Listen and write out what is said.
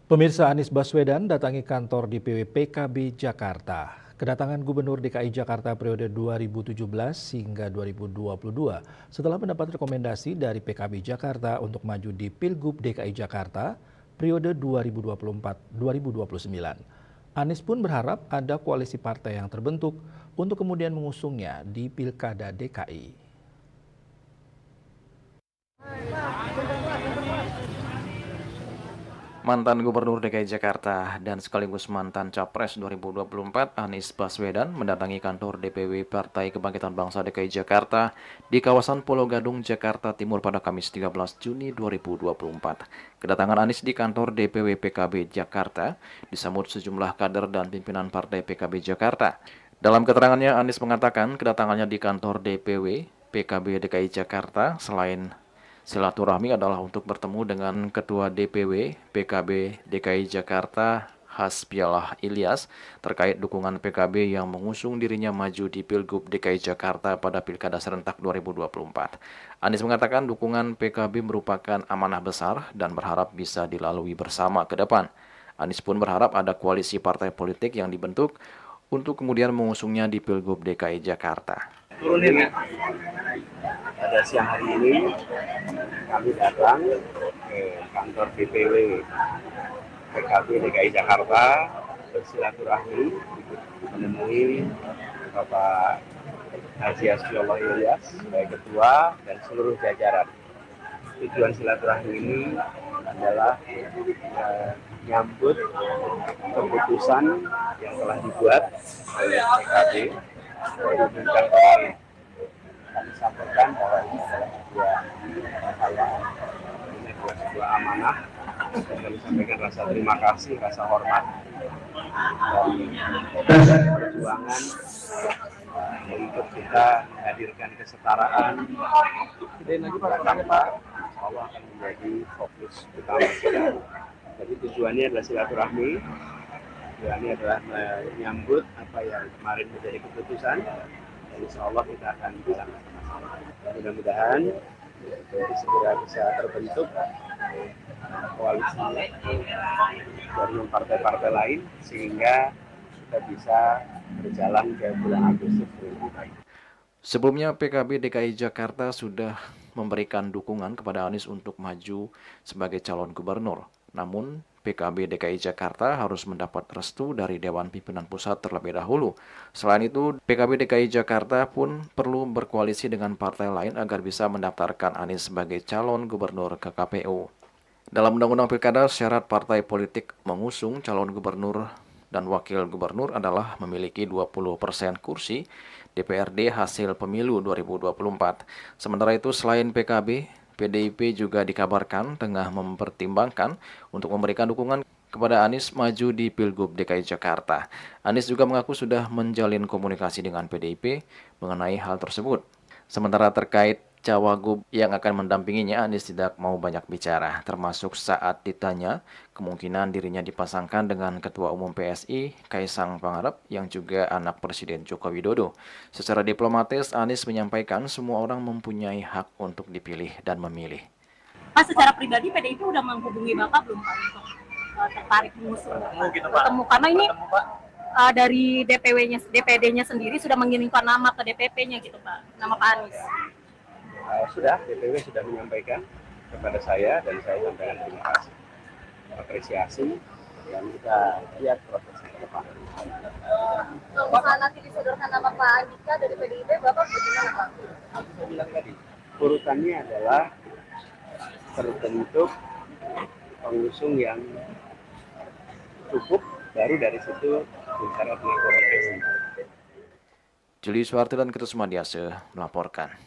Pemirsa, Anies Baswedan datangi kantor DPW PKB Jakarta. Kedatangan Gubernur DKI Jakarta periode 2017 hingga 2022 setelah mendapat rekomendasi dari PKB Jakarta untuk maju di Pilgub DKI Jakarta periode 2024-2029. Anies pun berharap ada koalisi partai yang terbentuk untuk kemudian mengusungnya di Pilkada DKI. Mantan Gubernur DKI Jakarta dan sekaligus mantan Capres 2024 Anies Baswedan mendatangi kantor DPW Partai Kebangkitan Bangsa DKI Jakarta di kawasan Pulau Gadung, Jakarta Timur pada Kamis 13 Juni 2024. Kedatangan Anies di kantor DPW PKB Jakarta disambut sejumlah kader dan pimpinan Partai PKB Jakarta. Dalam keterangannya, Anies mengatakan kedatangannya di kantor DPW PKB DKI Jakarta selain silaturahmi adalah untuk bertemu dengan Ketua DPW PKB DKI Jakarta Hasbialah Ilyas terkait dukungan PKB yang mengusung dirinya maju di Pilgub DKI Jakarta pada Pilkada Serentak 2024. Anies mengatakan dukungan PKB merupakan amanah besar dan berharap bisa dilalui bersama ke depan. Anies pun berharap ada koalisi partai politik yang dibentuk untuk kemudian mengusungnya di Pilgub DKI Jakarta. Turunin ya. Pada siang hari ini kami datang ke kantor DPW PKB DKI Jakarta bersilaturahmi menemui Bapak Haji Hasbialah Ilyas sebagai ketua dan seluruh jajaran. Tujuan silaturahmi ini adalah menyambut keputusan yang telah dibuat oleh PKB diumumkan kemarin. Kami sampaikan bahwa ini adalah sebuah amanah dan kami sampaikan rasa terima kasih, rasa hormat dan perjuangan untuk kita menghadirkan kesetaraan dan Jakarta, insya Allah akan menjadi fokus utama kita. Jadi tujuannya adalah silaturahmi. Tujuannya adalah menyambut apa yang kemarin menjadi keputusan dan insya Allah kita akan bisa mudah-mudahan segera bisa terbentuk koalisi dari partai-partai lain sehingga kita bisa berjalan ke bulan Agustus lebih baik. Sebelumnya PKB DKI Jakarta sudah memberikan dukungan kepada Anies untuk maju sebagai calon gubernur. Namun PKB DKI Jakarta harus mendapat restu dari Dewan Pimpinan Pusat terlebih dahulu. Selain itu, PKB DKI Jakarta pun perlu berkoalisi dengan partai lain agar bisa mendaftarkan Anies sebagai calon gubernur ke KPU. Dalam Undang-Undang Pilkada, syarat partai politik mengusung calon gubernur dan wakil gubernur adalah memiliki 20% kursi DPRD hasil pemilu 2024. Sementara itu, selain PKB, PDIP juga dikabarkan tengah mempertimbangkan untuk memberikan dukungan kepada Anies maju di Pilgub DKI Jakarta. Anies juga mengaku sudah menjalin komunikasi dengan PDIP mengenai hal tersebut. Sementara terkait cawagup yang akan mendampinginya, Anies tidak mau banyak bicara, termasuk saat ditanya kemungkinan dirinya dipasangkan dengan Ketua Umum PSI, Kaisang Pangarep, yang juga anak Presiden Joko Widodo. Secara diplomatis, Anies menyampaikan semua orang mempunyai hak untuk dipilih dan memilih. Pak, secara pribadi PDIP udah menghubungi Bapak belum Pak untuk tertarik mengusung ketemu? Karena ini dari DPD-nya sendiri sudah mengirimkan nama ke DPP-nya gitu Pak, nama Pak Anies. Sudah, DPW sudah menyampaikan kepada saya dan saya sampaikan terima kasih, apresiasi, dan kita lihat prosesnya ke depan. Kalau misalnya nanti disodorkan nama Pak Andika dari PDIP, Bapak bagaimana Pak? Saya bilang tadi, urutannya adalah terbentuk pengusung yang cukup, baru dari situ bicara tentang koalisi. Julius Suharto dan Ketua Sumadiase melaporkan.